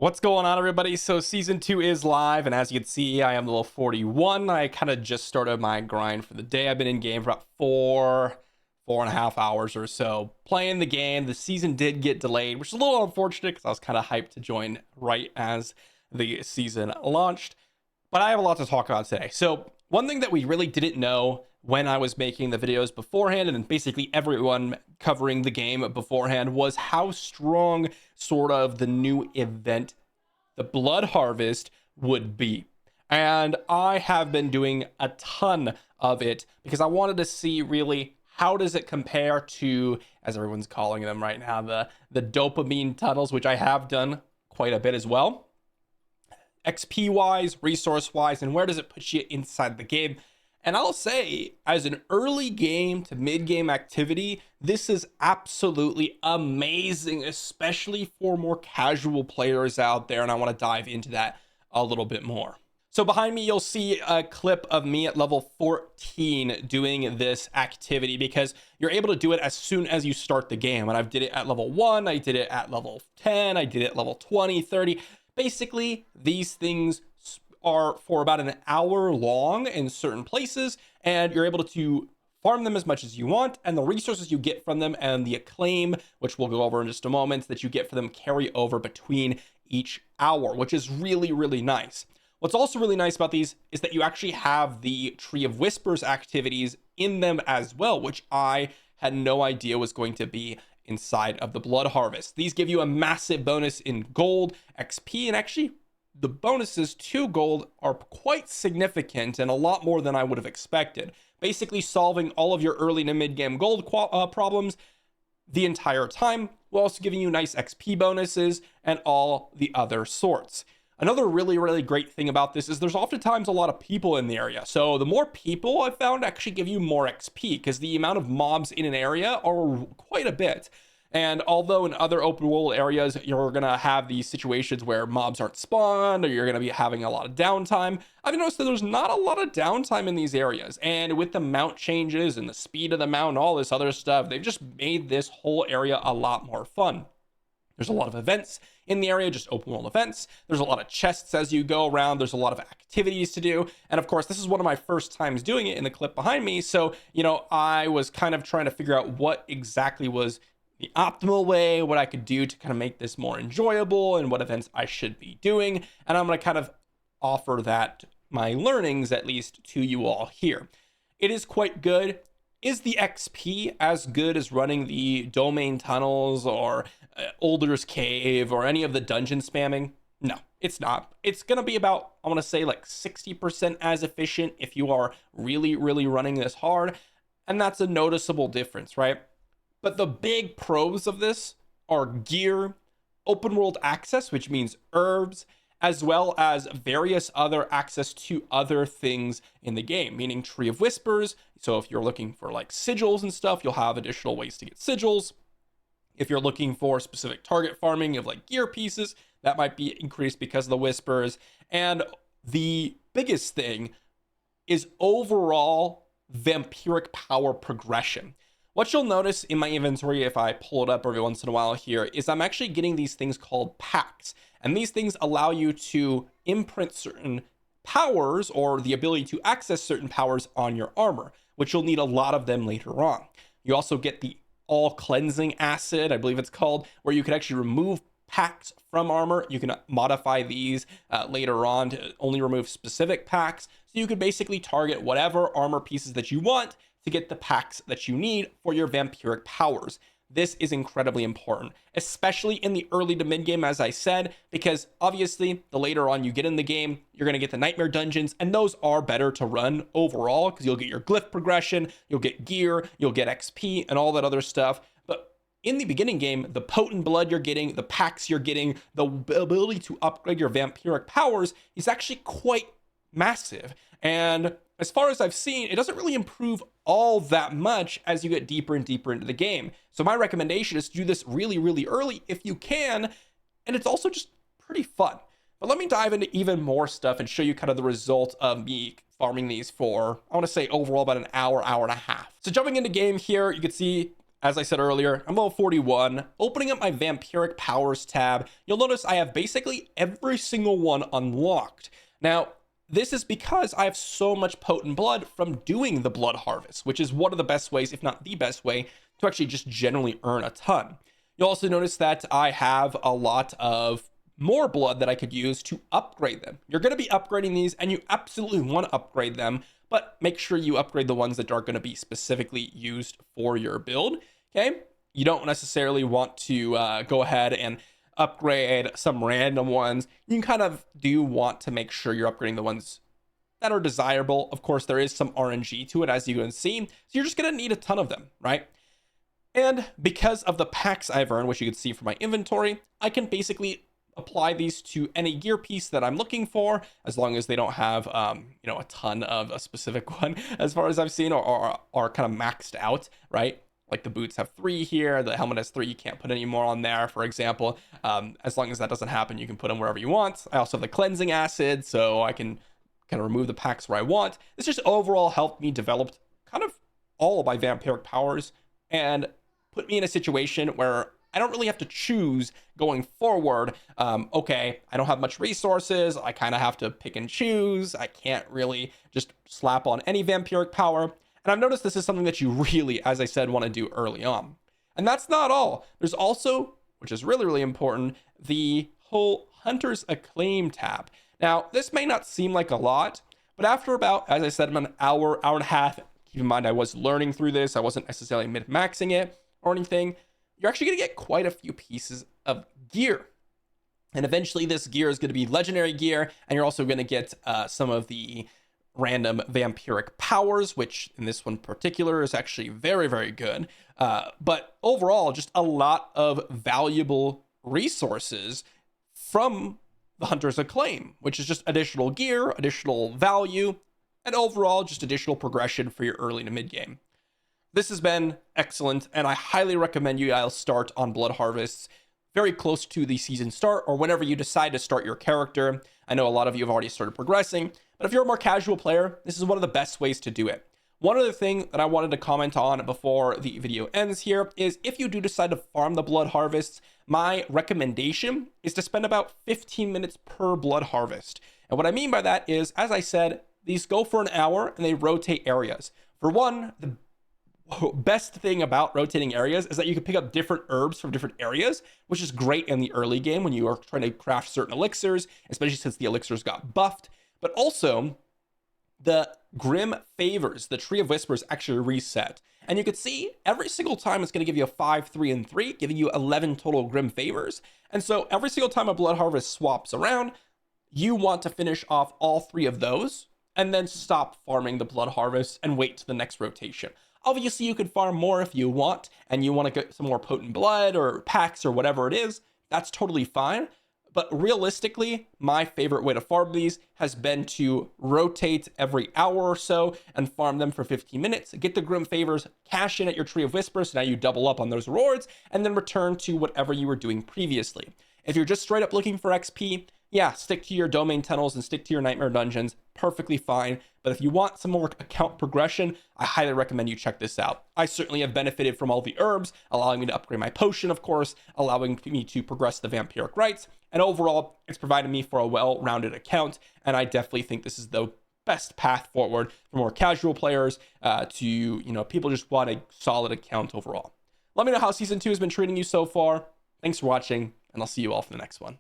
What's going on, everybody? So season 2 is live, and as you can see, I am level 41. I kind of just started my grind for the day. I've been in game for about four and a half hours or so playing the game. The season did get delayed, which is a little unfortunate because I was kind of hyped to join right as the season launched. But I have a lot to talk about today. So one thing that we really didn't know when I was making the videos beforehand, and basically everyone covering the game beforehand, was how strong sort of the new event, the Blood Harvest, would be. And I have been doing a ton of it because I wanted to see really how does it compare to, as everyone's calling them right now, the dopamine tunnels, which I have done quite a bit as well. XP wise, resource wise, and where does it put you inside the game? And I'll say, as an early game to mid game activity, this is absolutely amazing, especially for more casual players out there. And I want to dive into that a little bit more. So behind me, you'll see a clip of me at level 14 doing this activity because you're able to do it as soon as you start the game. And I've did it at level 1, I did it at level 10, I did it at level 20, 30. Basically, these things are for about an hour long in certain places, and you're able to farm them as much as you want, and the resources you get from them and the acclaim, which we'll go over in just a moment, that you get for them carry over between each hour, which is really, really nice. What's also really nice about these is that you actually have the Tree of Whispers activities in them as well, which I had no idea was going to be inside of the Blood Harvest. These give you a massive bonus in gold, XP, and actually the bonuses to gold are quite significant and a lot more than I would have expected. Basically solving all of your early to mid game gold problems the entire time, while also giving you nice XP bonuses and all the other sorts. Another really, really great thing about this is there's oftentimes a lot of people in the area. So the more people I've found actually give you more XP because the amount of mobs in an area are quite a bit. And although in other open world areas, you're going to have these situations where mobs aren't spawned or you're going to be having a lot of downtime, I've noticed that there's not a lot of downtime in these areas. And with the mount changes and the speed of the mount and all this other stuff, they've just made this whole area a lot more fun. There's a lot of events in the area, just open world events. There's a lot of chests as you go around. There's a lot of activities to do. And of course, this is one of my first times doing it in the clip behind me. So, I was kind of trying to figure out what exactly was the optimal way, what I could do to kind of make this more enjoyable and what events I should be doing. And I'm going to kind of offer that, my learnings at least, to you all here. It is quite good. Is the XP as good as running the domain tunnels or Older's Cave or any of the dungeon spamming? No, it's not. It's going to be about, I want to say, like 60% as efficient if you are really, really running this hard. And that's a noticeable difference, right? But the big pros of this are gear, open world access, which means herbs, as well as various other access to other things in the game, meaning Tree of Whispers. So if you're looking for like sigils and stuff, you'll have additional ways to get sigils. If you're looking for specific target farming of like gear pieces, that might be increased because of the whispers. And the biggest thing is overall vampiric power progression. What you'll notice in my inventory, if I pull it up every once in a while here, is I'm actually getting these things called packs. And these things allow you to imprint certain powers or the ability to access certain powers on your armor, which you'll need a lot of them later on. You also get the all cleansing acid, I believe it's called, where you can actually remove packs from armor. You can modify these later on to only remove specific packs. So you can basically target whatever armor pieces that you want to get the packs that you need for your vampiric powers. This is incredibly important, especially in the early to mid game, as I said, because obviously the later on you get in the game, you're going to get the nightmare dungeons, and those are better to run overall because you'll get your glyph progression, you'll get gear, you'll get XP and all that other stuff. But in the beginning game, the potent blood you're getting, the packs you're getting, the ability to upgrade your vampiric powers is actually quite massive. And as far as I've seen, it doesn't really improve all that much as you get deeper and deeper into the game. So my recommendation is to do this really, really early if you can. And it's also just pretty fun. But let me dive into even more stuff and show you kind of the result of me farming these for, I want to say overall about an hour, hour and a half. So jumping into game here, you can see as I said earlier, I'm level 41. Opening up my Vampiric Powers tab, you'll notice I have basically every single one unlocked. Now, this is because I have so much potent blood from doing the blood harvest, which is one of the best ways, if not the best way, to actually just generally earn a ton. You'll also notice that I have a lot of more blood that I could use to upgrade them. You're going to be upgrading these, and you absolutely want to upgrade them, but make sure you upgrade the ones that are going to be specifically used for your build. Okay, you don't necessarily want to go ahead and upgrade some random ones. You kind of do want to make sure you're upgrading the ones that are desirable. Of course, there is some RNG to it, as you can see, so you're just going to need a ton of them, right? And because of the packs I've earned, which you can see from my inventory, I can basically apply these to any gear piece that I'm looking for, as long as they don't have a ton of a specific one, as far as I've seen, or are kind of maxed out, right? Like the boots have 3 here, the helmet has 3, you can't put any more on there, for example. As long as that doesn't happen, you can put them wherever you want. I also have the cleansing acid, so I can kind of remove the packs where I want. This just overall helped me develop kind of all of my vampiric powers and put me in a situation where I don't really have to choose going forward. Okay, I don't have much resources. I kind of have to pick and choose. I can't really just slap on any vampiric power. And I've noticed this is something that you really, as I said, want to do early on. And that's not all. There's also, which is really, really important, the whole Hunter's Acclaim tab. Now, this may not seem like a lot, but after about, as I said, an hour and a half, keep in mind I was learning through this. I wasn't necessarily mid-maxing it or anything. You're actually going to get quite a few pieces of gear. And eventually this gear is going to be legendary gear, and you're also going to get some of the random vampiric powers, which in this one in particular is actually very, very good. But overall, just a lot of valuable resources from the Hunter's Acclaim, which is just additional gear, additional value, and overall just additional progression for your early to mid game. This has been excellent, and I highly recommend you guys start on Blood Harvests very close to the season start, or whenever you decide to start your character. I know a lot of you have already started progressing, but if you're a more casual player, this is one of the best ways to do it. One other thing that I wanted to comment on before the video ends here is if you do decide to farm the Blood Harvests, my recommendation is to spend about 15 minutes per Blood Harvest. And what I mean by that is, as I said, these go for an hour and they rotate areas. For one, the best thing about rotating areas is that you can pick up different herbs from different areas, which is great in the early game when you are trying to craft certain elixirs, especially since the elixirs got buffed. But also, the Grim Favors, the Tree of Whispers, actually reset. And you can see every single time it's going to give you a 5, 3, and 3, giving you 11 total Grim Favors. And so every single time a Blood Harvest swaps around, you want to finish off all 3 of those and then stop farming the Blood Harvest and wait to the next rotation. Obviously, you could farm more if you want, and you want to get some more potent blood or packs or whatever it is. That's totally fine. But realistically, my favorite way to farm these has been to rotate every hour or so and farm them for 15 minutes. Get the Grim Favors, cash in at your Tree of Whispers, so now you double up on those rewards, and then return to whatever you were doing previously. If you're just straight up looking for XP, yeah, stick to your domain tunnels and stick to your nightmare dungeons, perfectly fine. But if you want some more account progression, I highly recommend you check this out. I certainly have benefited from all the herbs, allowing me to upgrade my potion, of course, allowing me to progress the vampiric rites, and overall, it's provided me for a well-rounded account, and I definitely think this is the best path forward for more casual players to, people just want a solid account overall. Let me know how Season 2 has been treating you so far. Thanks for watching, and I'll see you all for the next one.